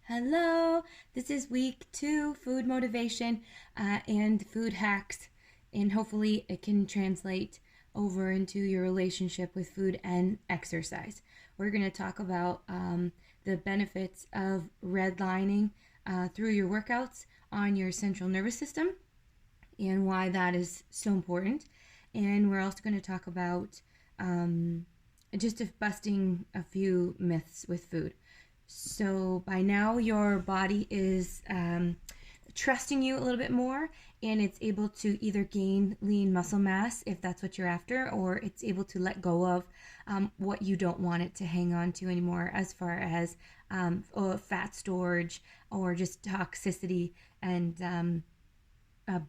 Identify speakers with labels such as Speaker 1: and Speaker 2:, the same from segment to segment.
Speaker 1: Hello, this is week 2 food motivation and food hacks, and hopefully it can translate over into your relationship with food and exercise. We're going to talk about the benefits of redlining through your workouts on your central nervous system and why that is so important. And we're also going to talk about just busting a few myths with food. So by now, your body is trusting you a little bit more, and it's able to either gain lean muscle mass if that's what you're after, or it's able to let go of what you don't want it to hang on to anymore, as far as fat storage or just toxicity and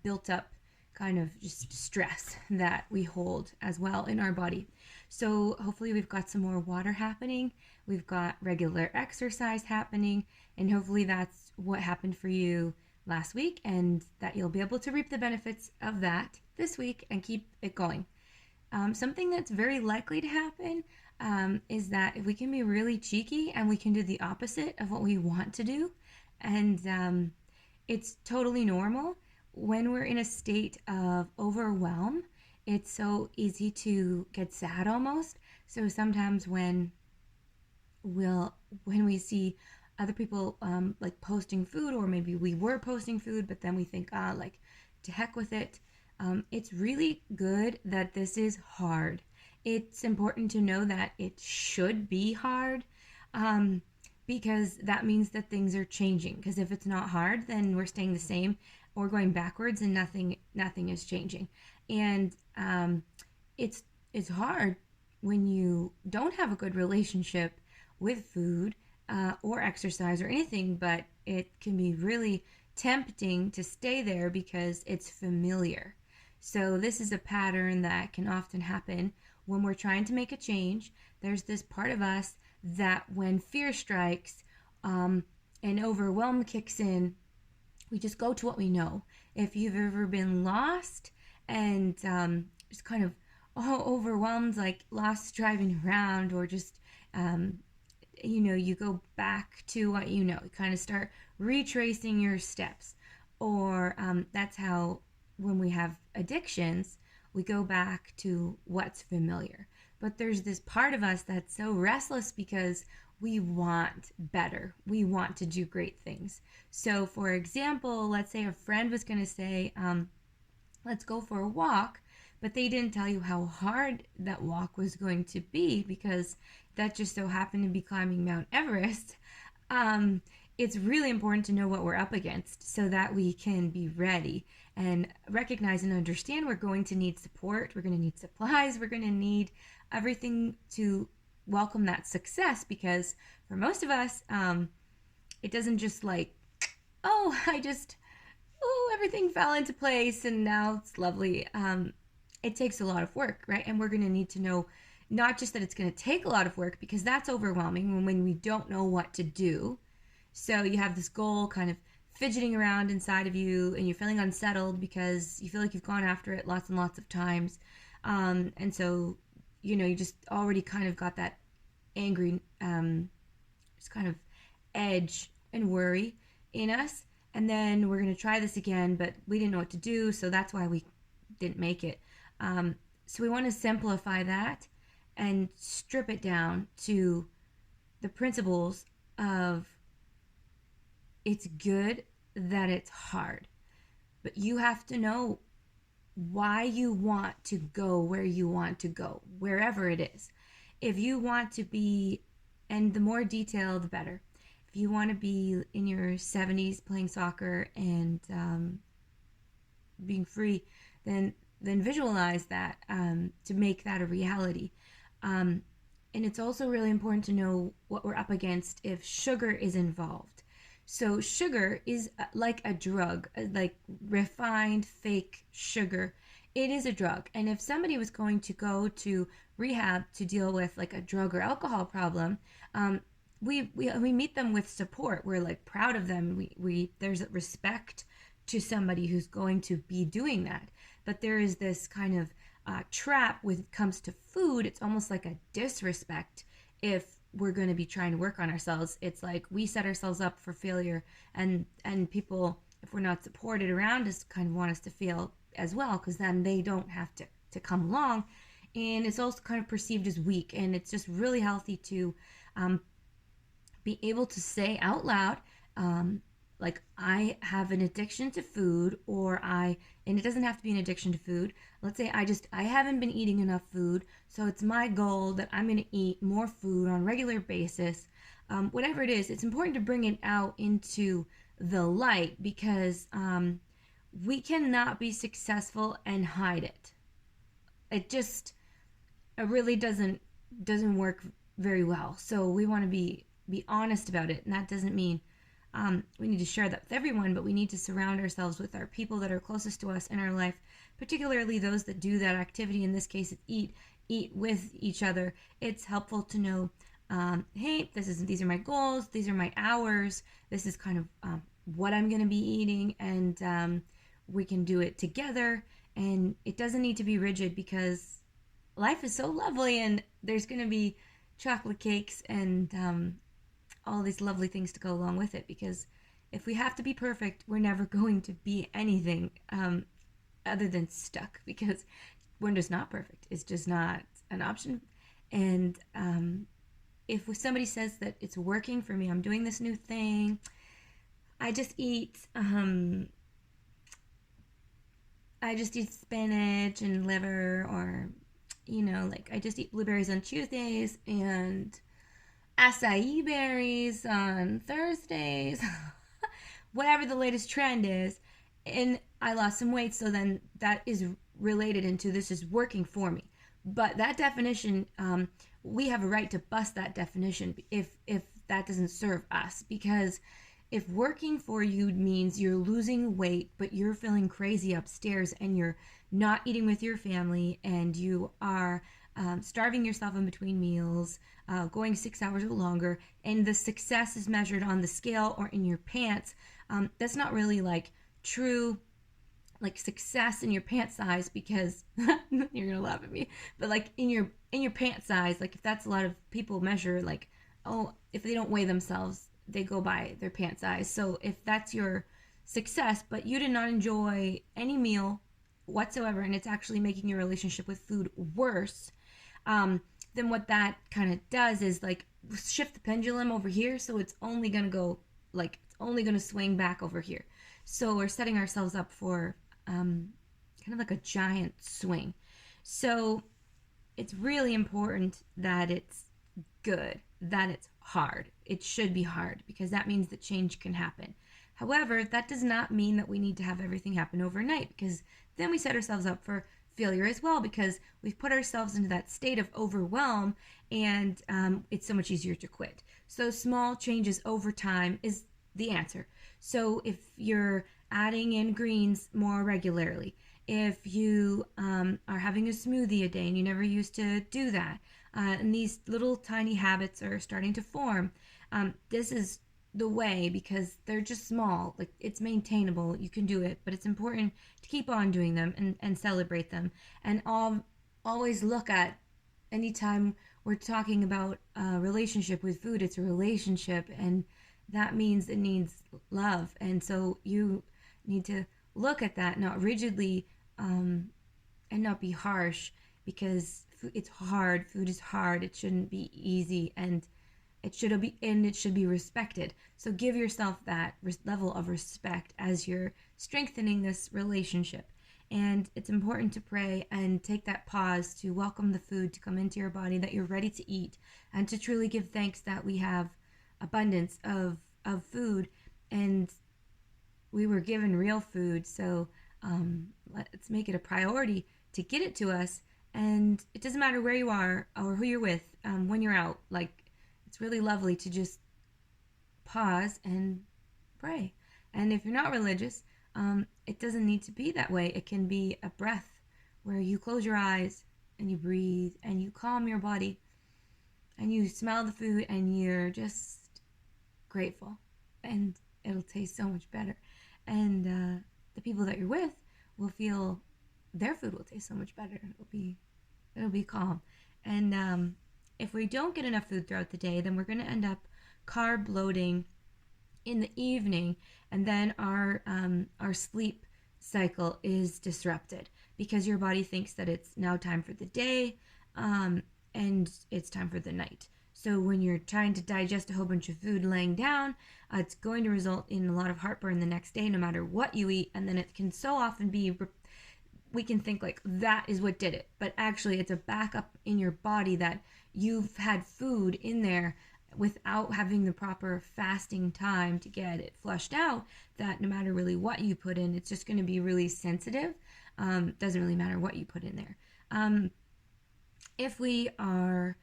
Speaker 1: built up kind of just stress that we hold as well in our body. So hopefully we've got some more water happening, we've got regular exercise happening, and hopefully that's what happened for you last week, and that you'll be able to reap the benefits of that this week and keep it going. Something that's very likely to happen is that if we can be really cheeky and we can do the opposite of what we want to do, and it's totally normal when we're in a state of overwhelm. It's so easy to get sad almost. So sometimes when we see other people like posting food, or maybe we were posting food, but then we think, like, to heck with it. It's really good that this is hard. It's important to know that it should be hard, because that means that things are changing. Because if it's not hard, then we're staying the same or going backwards, and nothing is changing. And it's hard when you don't have a good relationship with food or exercise or anything, but it can be really tempting to stay there because it's familiar. So this is a pattern that can often happen when we're trying to make a change. There's this part of us that when fear strikes and overwhelm kicks in, we just go to what we know. If you've ever been lost and just kind of overwhelmed, like lost driving around, or just you go back to what you know. You kind of start retracing your steps, or that's how when we have addictions, we go back to what's familiar. But there's this part of us that's so restless because we want better. We want to do great things. So, for example, let's say a friend was going to say, let's go for a walk, but they didn't tell you how hard that walk was going to be because that just so happened to be climbing Mount Everest. It's really important to know what we're up against so that we can be ready and recognize and understand we're going to need support, we're going to need supplies, we're going to need everything to welcome that success. Because for most of us, it doesn't just like, everything fell into place and now it's lovely. It takes a lot of work, right? And we're going to need to know not just that it's going to take a lot of work, because that's overwhelming when we don't know what to do. So you have this goal kind of fidgeting around inside of you, and you're feeling unsettled because you feel like you've gone after it lots and lots of times. And so, you just already kind of got that angry, just kind of edge and worry in us. And then we're going to try this again, but we didn't know what to do, so that's why we didn't make it. So we want to simplify that and strip it down to the principles of it's good that it's hard, but you have to know why you want to go where you want to go, wherever it is. If you want to be, and the more detail, the better. If you want to be in your 70s playing soccer and being free, then visualize that to make that a reality. And it's also really important to know what we're up against if sugar is involved. So sugar is like a drug, like refined fake sugar. It is a drug. And if somebody was going to go to rehab to deal with like a drug or alcohol problem, we meet them with support. We're like proud of them. We there's respect to somebody who's going to be doing that. But there is this kind of trap when it comes to food. It's almost like a disrespect if we're going to be trying to work on ourselves. It's like we set ourselves up for failure, and people, if we're not supported around us, kind of want us to fail as well, because then they don't have to come along. And it's also kind of perceived as weak, and it's just really healthy to um, be able to say out loud, um, like, I have an addiction to food, or and it doesn't have to be an addiction to food. Let's say I haven't been eating enough food, so it's my goal that I'm going to eat more food on a regular basis. Whatever it is, it's important to bring it out into the light, because we cannot be successful and hide it. It really doesn't work very well. So we want to be honest about it, and that doesn't mean we need to share that with everyone, but we need to surround ourselves with our people that are closest to us in our life, particularly those that do that activity. In this case, eat with each other. It's helpful to know, hey, these are my goals, these are my hours, this is kind of what I'm going to be eating, and we can do it together. And it doesn't need to be rigid, because life is so lovely, and there's going to be chocolate cakes and all these lovely things to go along with it. Because if we have to be perfect, we're never going to be anything other than stuck, because we're just not perfect. It's just not an option. And if somebody says that it's working for me, I'm doing this new thing, I just eat spinach and liver, or like, I just eat blueberries on Tuesdays and acai berries on Thursdays, whatever the latest trend is, and I lost some weight, so then that is related into this is working for me. But that definition, we have a right to bust that definition if that doesn't serve us, because if working for you means you're losing weight but you're feeling crazy upstairs, and you're not eating with your family, and you are starving yourself in between meals, going 6 hours or longer, and the success is measured on the scale or in your pants, that's not really like true, like, success in your pant size, because you're gonna laugh at me, but like in your pant size, like, if that's a lot of people measure, like, oh, if they don't weigh themselves, they go by their pant size. So if that's your success, but you did not enjoy any meal whatsoever, and it's actually making your relationship with food worse, then what that kind of does is, like, shift the pendulum over here, so it's only gonna go, like, it's only gonna swing back over here. So we're setting ourselves up for kind of like a giant swing. So it's really important that it's good, that it's hard. It should be hard, because that means that change can happen. However, that does not mean that we need to have everything happen overnight, because then we set ourselves up for failure as well, because we've put ourselves into that state of overwhelm, and it's so much easier to quit. So small changes over time is the answer. So if you're adding in greens more regularly, if you are having a smoothie a day and you never used to do that, and these little tiny habits are starting to form, this is the way, because they're just small, like, it's maintainable, you can do it, but it's important to keep on doing them, and celebrate them. And always look at, anytime we're talking about a relationship with food, it's a relationship, and that means it needs love. And so you need to look at that, not rigidly, and not be harsh, because it's hard. Food is hard. It shouldn't be easy, and it should be respected. So give yourself that level of respect as you're strengthening this relationship. And it's important to pray and take that pause to welcome the food to come into your body that you're ready to eat, and to truly give thanks that we have abundance of food, and we were given real food. So let's make it a priority to get it to us. And it doesn't matter where you are or who you're with, when you're out, like, it's really lovely to just pause and pray. And if you're not religious, it doesn't need to be that way. It can be a breath where you close your eyes and you breathe and you calm your body and you smell the food and you're just grateful, and it'll taste so much better. And the people that you're with will feel their food will taste so much better. It'll be calm. And if we don't get enough food throughout the day, then we're going to end up carb loading in the evening, and then our sleep cycle is disrupted because your body thinks that it's now time for the day, and it's time for the night. So when you're trying to digest a whole bunch of food laying down, it's going to result in a lot of heartburn the next day, no matter what you eat. And then it can so often be, we can think like that is what did it, but actually it's a backup in your body that you've had food in there without having the proper fasting time to get it flushed out, that no matter really what you put in, it's just going to be really sensitive. Doesn't really matter what you put in there. If we are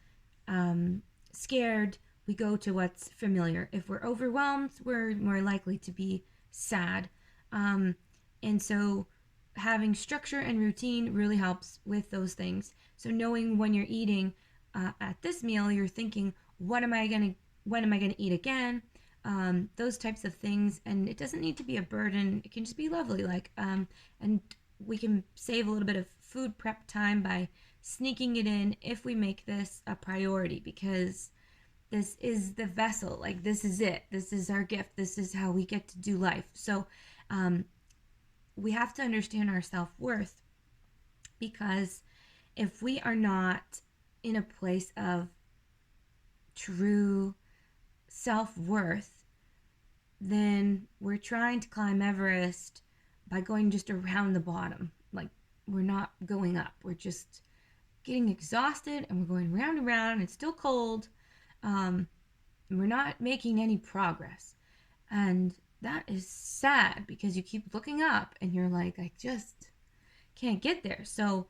Speaker 1: scared, we go to what's familiar. If we're overwhelmed, we're more likely to be sad. And so having structure and routine really helps with those things. So knowing when you're eating at this meal, you're thinking, when am I gonna eat again? Those types of things. And it doesn't need to be a burden. It can just be lovely. And we can save a little bit of food prep time by sneaking it in if we make this a priority, because this is the vessel. Like, this is it. This is our gift. This is how we get to do life. So we have to understand our self-worth, because if we are not in a place of true self-worth, then we're trying to climb Everest by going just around the bottom. Like, we're not going up. We're just getting exhausted, and we're going round and round. It's still cold. And we're not making any progress. And that is sad, because you keep looking up and you're like, I just can't get there. So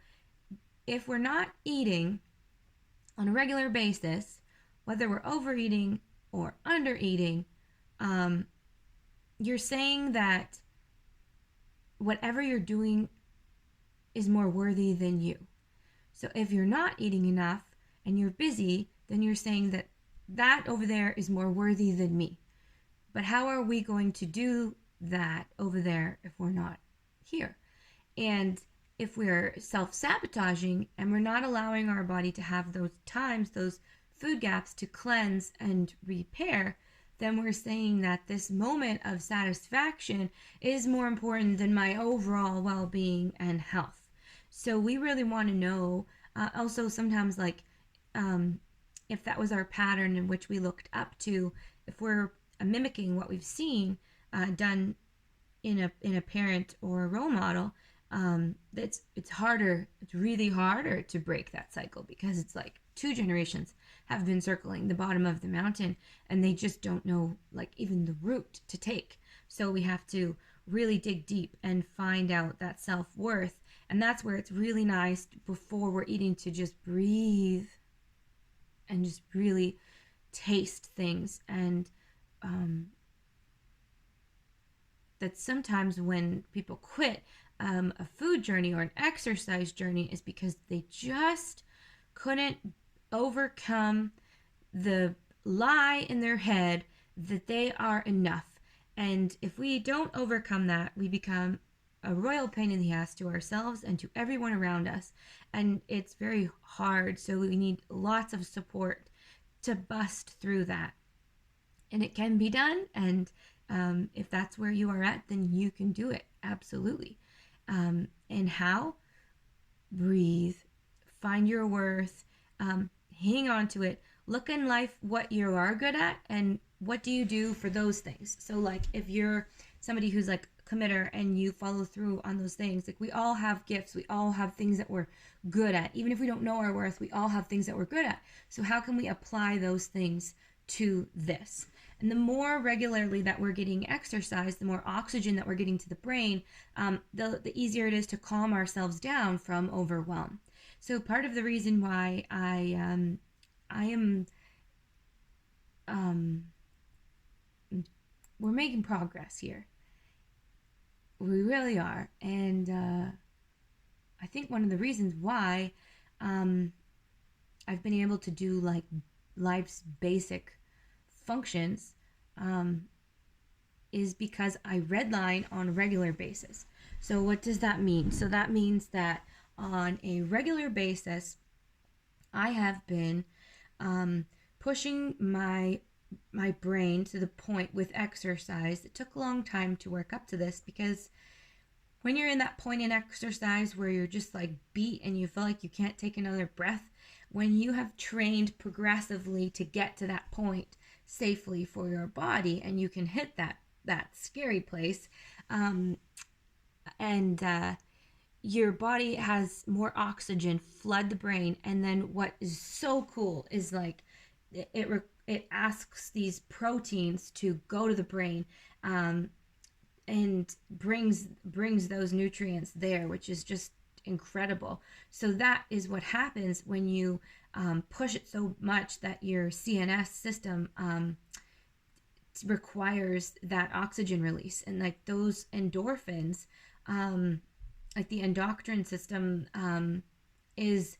Speaker 1: if we're not eating on a regular basis, whether we're overeating or undereating, you're saying that whatever you're doing is more worthy than you. So if you're not eating enough and you're busy, then you're saying that that over there is more worthy than me. But how are we going to do that over there if we're not here? And if we're self-sabotaging and we're not allowing our body to have those times, those food gaps to cleanse and repair, then we're saying that this moment of satisfaction is more important than my overall well-being and health. So we really want to know, also sometimes, like, if that was our pattern in which we looked up to, if we're mimicking what we've seen done in a parent or a role model, it's harder. It's really harder to break that cycle, because it's like 2 generations have been circling the bottom of the mountain, and they just don't know, like, even the route to take. So we have to really dig deep and find out that self-worth. And that's where it's really nice before we're eating to just breathe and just really taste things. And that sometimes when people quit a food journey or an exercise journey is because they just couldn't overcome the lie in their head that they are enough. And if we don't overcome that, we become a royal pain in the ass to ourselves and to everyone around us. And it's very hard. So we need lots of support to bust through that. And it can be done. And if that's where you are at, then you can do it. Absolutely. And how? Breathe. Find your worth. Hang on to it. Look in life what you are good at, and what do you do for those things. So, like, if you're somebody who's like a committer and you follow through on those things, like, we all have gifts. We all have things that we're good at. Even if we don't know our worth, we all have things that we're good at. So how can we apply those things to this? And the more regularly that we're getting exercise, the more oxygen that we're getting to the brain, the easier it is to calm ourselves down from overwhelm. So part of the reason why I am, we're making progress here. We really are. And I think one of the reasons why I've been able to do, like, life's basic functions is because I redline on a regular basis. So what does that mean? So that means that on a regular basis, I have been pushing my brain to the point with exercise. It took a long time to work up to this, because when you're in that point in exercise where you're just like beat and you feel like you can't take another breath, when you have trained progressively to get to that point safely for your body, and you can hit that scary place, um, and your body has more oxygen flood the brain. And then what is so cool is like it asks these proteins to go to the brain, um, and brings those nutrients there, which is just incredible. So that is what happens when you push it so much that your CNS system requires that oxygen release, and like those endorphins, um, like the endocrine system, is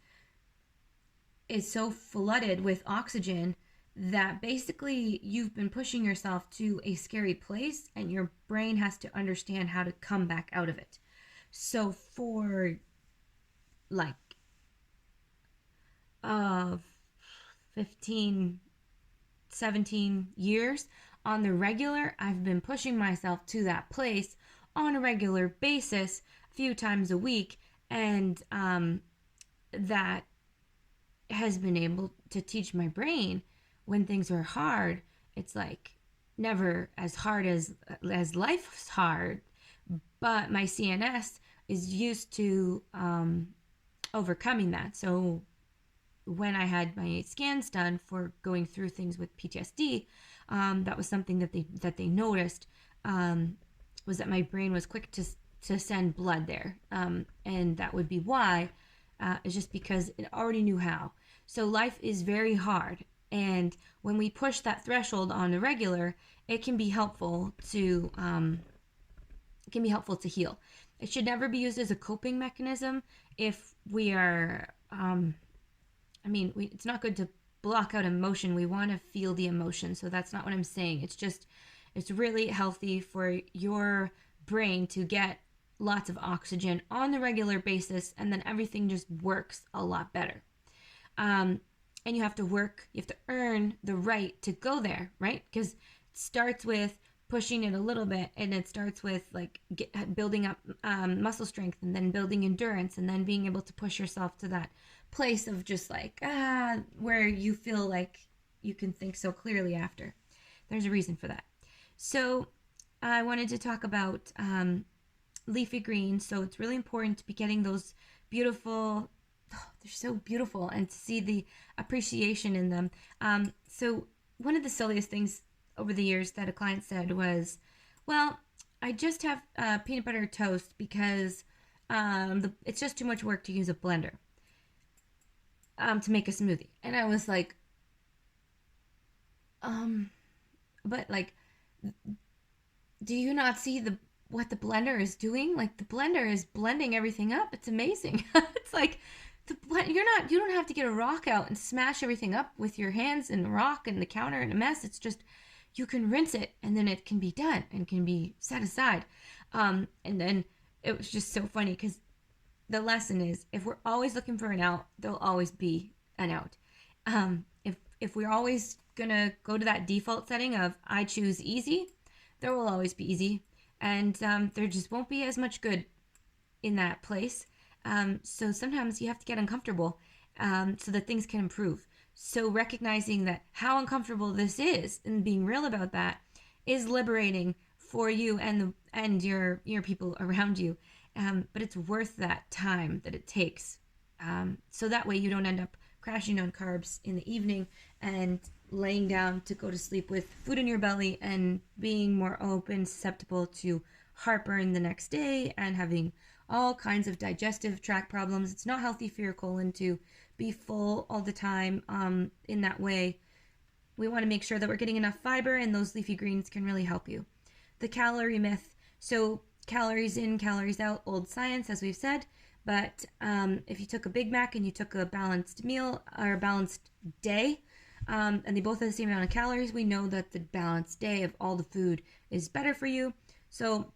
Speaker 1: so flooded with oxygen that basically you've been pushing yourself to a scary place, and your brain has to understand how to come back out of it. So for like uh 15, 17 years on the regular, I've been pushing myself to that place on a regular basis, a few times a week. And that has been able to teach my brain, when things are hard, it's like never as hard as life's hard, but my CNS is used to overcoming that. So when I had my scans done for going through things with PTSD, that was something that they noticed, was that my brain was quick to send blood there, and that would be why. It's just because it already knew how. So life is very hard, and when we push that threshold on the regular, it can be helpful to heal. It should never be used as a coping mechanism. If we are, it's not good to block out emotion. We want to feel the emotion. So that's not what I'm saying. It's really healthy for your brain to get lots of oxygen on the regular basis, and then everything just works a lot better. And you have to earn the right to go there, right? Because it starts with pushing it a little bit, and it starts with like building up muscle strength, and then building endurance, and then being able to push yourself to that place of just like where you feel like you can think so clearly after. There's a reason for that. So I wanted to talk about leafy greens. So it's really important to be getting those beautiful, they're so beautiful, and to see the appreciation in them. So one of the silliest things over the years that a client said was, well, I just have peanut butter toast because it's just too much work to use a blender to make a smoothie. And I was like, but like, do you not see what the blender is doing? Like, the blender is blending everything up. It's amazing. It's like you don't have to get a rock out and smash everything up with your hands and rock and the counter and a mess. It's just, you can rinse it, and then it can be done and can be set aside. And then it was just so funny, because the lesson is, if we're always looking for an out, there'll always be an out. If we're always gonna go to that default setting of I choose easy, there will always be easy, and there just won't be as much good in that place. So sometimes you have to get uncomfortable, so that things can improve. So recognizing that how uncomfortable this is and being real about that is liberating for you and your people around you. But it's worth that time that it takes. So that way you don't end up crashing on carbs in the evening and laying down to go to sleep with food in your belly and being more open, susceptible to heartburn the next day and having all kinds of digestive tract problems. It's not healthy for your colon to be full all the time in that way. We want to make sure that we're getting enough fiber, and those leafy greens can really help you. The calorie myth. So calories in, calories out, old science, as we've said. But if you took a Big Mac and you took a balanced meal or a balanced day, and they both have the same amount of calories, we know that the balanced day of all the food is better for you. So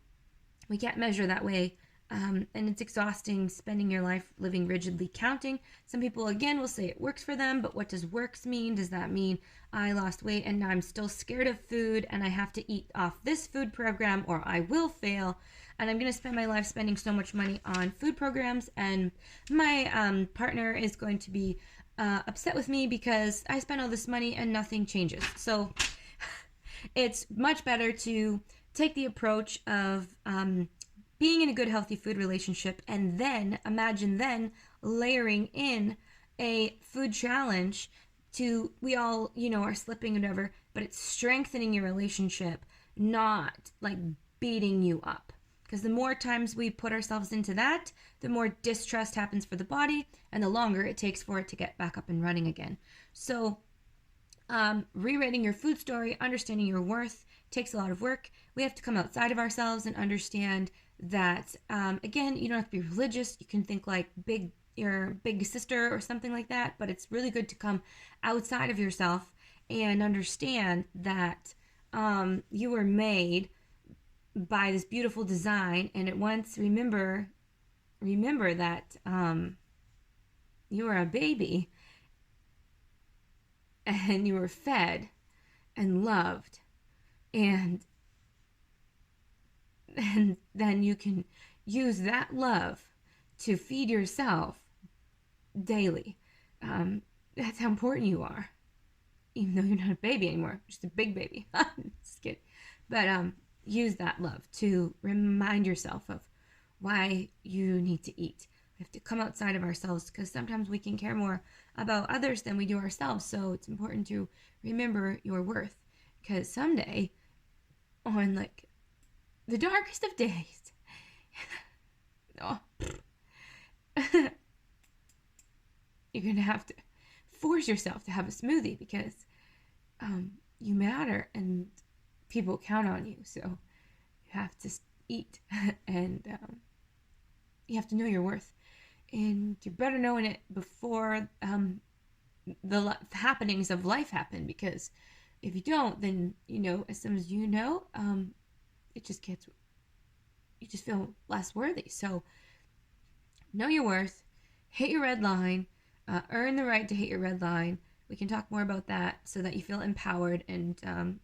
Speaker 1: we can't measure that way And it's exhausting spending your life living rigidly counting. Some people, again, will say it works for them, but what does works mean? Does that mean I lost weight and now I'm still scared of food and I have to eat off this food program or I will fail? And I'm going to spend my life spending so much money on food programs, and my partner is going to be upset with me because I spent all this money and nothing changes. So it's much better to take the approach of being in a good, healthy food relationship, and then imagine then layering in a food challenge to, we all, are slipping and whatever, but it's strengthening your relationship, not like beating you up. Because the more times we put ourselves into that, the more distrust happens for the body, and the longer it takes for it to get back up and running again. So rewriting your food story, understanding your worth takes a lot of work. We have to come outside of ourselves and understand that, again, you don't have to be religious. You can think like your big sister or something like that, but it's really good to come outside of yourself and understand that you were made by this beautiful design, and at once remember that you were a baby and you were fed and loved, and then you can use that love to feed yourself daily. That's how important you are, even though you're not a baby anymore, just a big baby. Just kidding. But use that love to remind yourself of why you need to eat. We have to come outside of ourselves, because sometimes we can care more about others than we do ourselves. So it's important to remember your worth, because someday, on like the darkest of days, oh, you're gonna have to force yourself to have a smoothie, because you matter and people count on you. So you have to eat, and you have to know your worth, and you're better knowing it before the happenings of life happen, because if you don't, then as soon as it just gets, you just feel less worthy. So know your worth, hit your red line, earn the right to hit your red line. We can talk more about that so that you feel empowered, and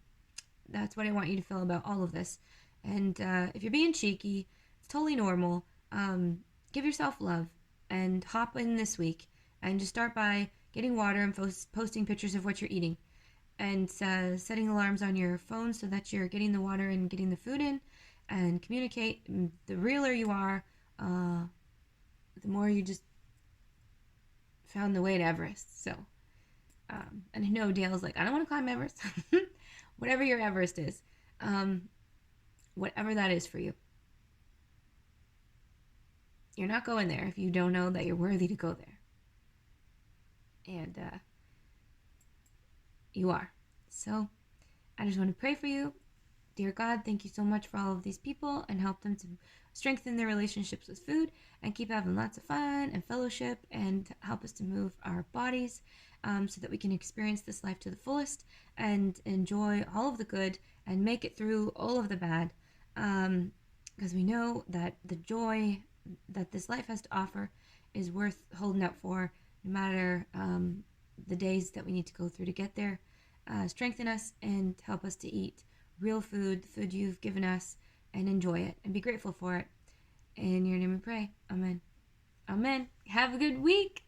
Speaker 1: that's what I want you to feel about all of this. And if you're being cheeky, it's totally normal. Give yourself love and hop in this week and just start by getting water and posting pictures of what you're eating, and setting alarms on your phone so that you're getting the water and getting the food in, and communicate. The realer you are, the more you just found the way to Everest. So, and I know Dale's like, I don't want to climb Everest. Whatever your Everest is, whatever that is for you. You're not going there if you don't know that you're worthy to go there. And you are. So I just want to pray for you. Dear God, thank you so much for all of these people, and help them to strengthen their relationships with food and keep having lots of fun and fellowship, and help us to move our bodies so that we can experience this life to the fullest and enjoy all of the good and make it through all of the bad, because we know that the joy that this life has to offer is worth holding out for, no matter the days that we need to go through to get there. Strengthen us and help us to eat real food, the food you've given us, and enjoy it and be grateful for it. In your name we pray. Amen. Amen. Have a good week.